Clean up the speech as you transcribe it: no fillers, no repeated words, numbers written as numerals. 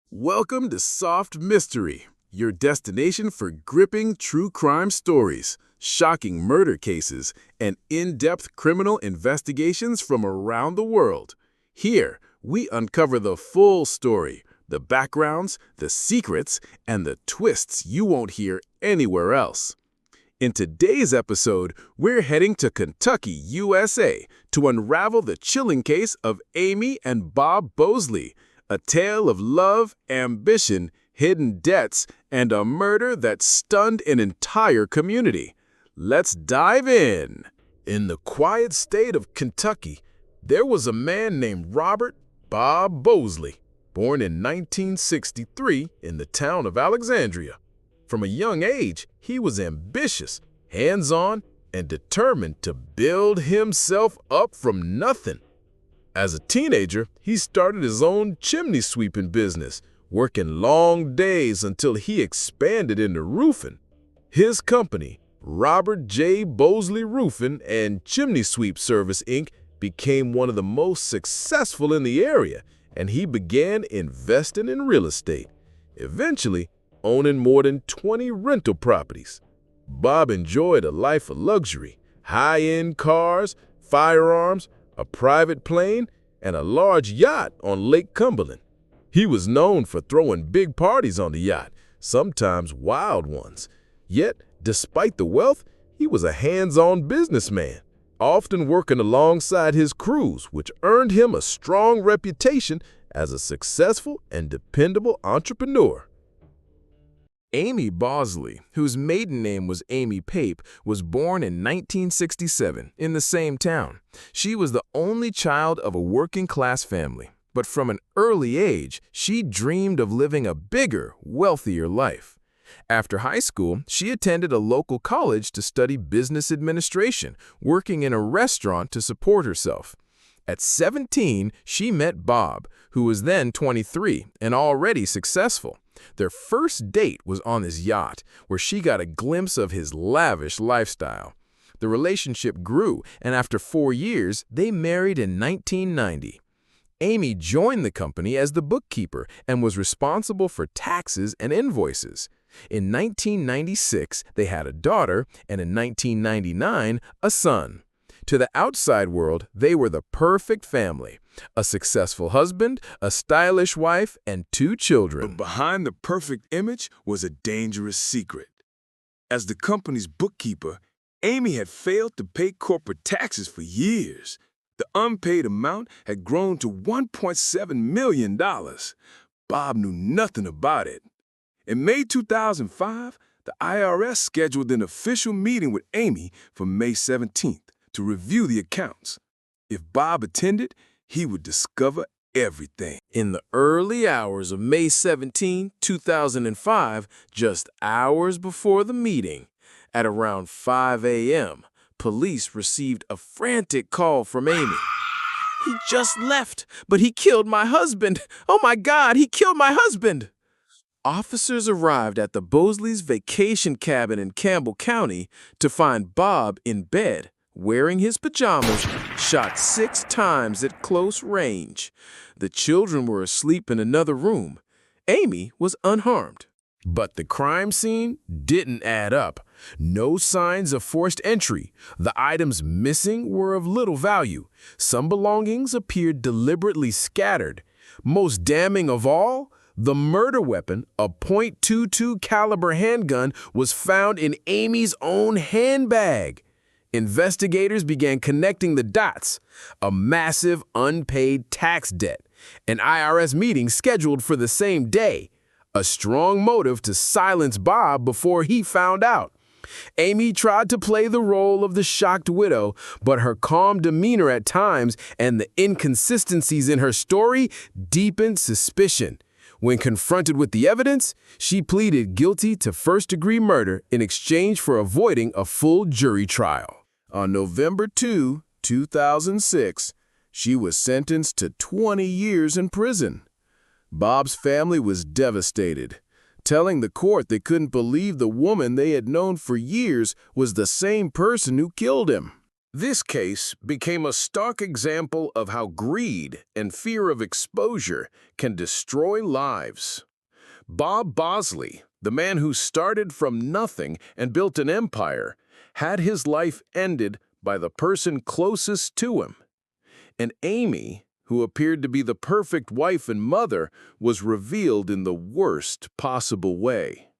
Welcome to Soft Mystery, your destination for gripping true crime stories, shocking murder cases, and in-depth criminal investigations from around the world. Here, we uncover the full story, the backgrounds, the secrets, and the twists you won't hear anywhere else. In today's episode, we're heading to Kentucky, USA, to unravel the chilling case of Amy and Bob Bosley, a tale of love, ambition, hidden debts, and a murder that stunned an entire community. Let's dive in. In the quiet state of Kentucky, there was a man named Robert Bob Bosley, born in 1963 in the town of Alexandria. From a young age, he was ambitious, hands-on, and determined to build himself up from nothing. As a teenager, he started his own chimney sweeping business, working long days until he expanded into roofing. His company, Robert J. Bosley Roofing and Chimney Sweep Service, Inc., became one of the most successful in the area, and he began investing in real estate, eventually owning more than 20 rental properties. Bob enjoyed a life of luxury, high-end cars, firearms, a private plane, and a large yacht on Lake Cumberland. He was known for throwing big parties on the yacht, sometimes wild ones. Yet, despite the wealth, he was a hands-on businessman, often working alongside his crews, which earned him a strong reputation as a successful and dependable entrepreneur. Amy Bosley, whose maiden name was Amy Pape, was born in 1967 in the same town. She was the only child of a working-class family, but from an early age, she dreamed of living a bigger, wealthier life. After high school, she attended a local college to study business administration, working in a restaurant to support herself. At 17, she met Bob, who was then 23 and already successful. Their first date was on his yacht, where she got a glimpse of his lavish lifestyle. The relationship grew, and after 4 years, they married in 1990. Amy joined the company as the bookkeeper and was responsible for taxes and invoices. In 1996, they had a daughter, and in 1999, a son. To the outside world, they were the perfect family. A successful husband, a stylish wife, and 2 children. But behind the perfect image was a dangerous secret. As the company's bookkeeper, Amy had failed to pay corporate taxes for years. The unpaid amount had grown to $1.7 million. Bob knew nothing about it. In May 2005, the IRS scheduled an official meeting with Amy for May 17th to review the accounts. If Bob attended, he would discover everything. In the early hours of May 17, 2005, just hours before the meeting, at around 5 a.m., police received a frantic call from Amy. "He just left, but he killed my husband. Oh my God, he killed my husband!" Officers arrived at the Bosleys' vacation cabin in Campbell County to find Bob in bed, wearing his pajamas, shot 6 times at close range. The children were asleep in another room. Amy was unharmed. But the crime scene didn't add up. No signs of forced entry. The items missing were of little value. Some belongings appeared deliberately scattered. Most damning of all, the murder weapon, a .22 caliber handgun, was found in Amy's own handbag. Investigators began connecting the dots. A massive unpaid tax debt, an IRS meeting scheduled for the same day, a strong motive to silence Bob before he found out. Amy tried to play the role of the shocked widow, but her calm demeanor at times and the inconsistencies in her story deepened suspicion. When confronted with the evidence, she pleaded guilty to first-degree murder in exchange for avoiding a full jury trial. On November 2, 2006, she was sentenced to 20 years in prison. Bob's family was devastated, telling the court they couldn't believe the woman they had known for years was the same person who killed him. This case became a stark example of how greed and fear of exposure can destroy lives. Bob Bosley, the man who started from nothing and built an empire, had his life ended by the person closest to him. And Amy, who appeared to be the perfect wife and mother, was revealed in the worst possible way.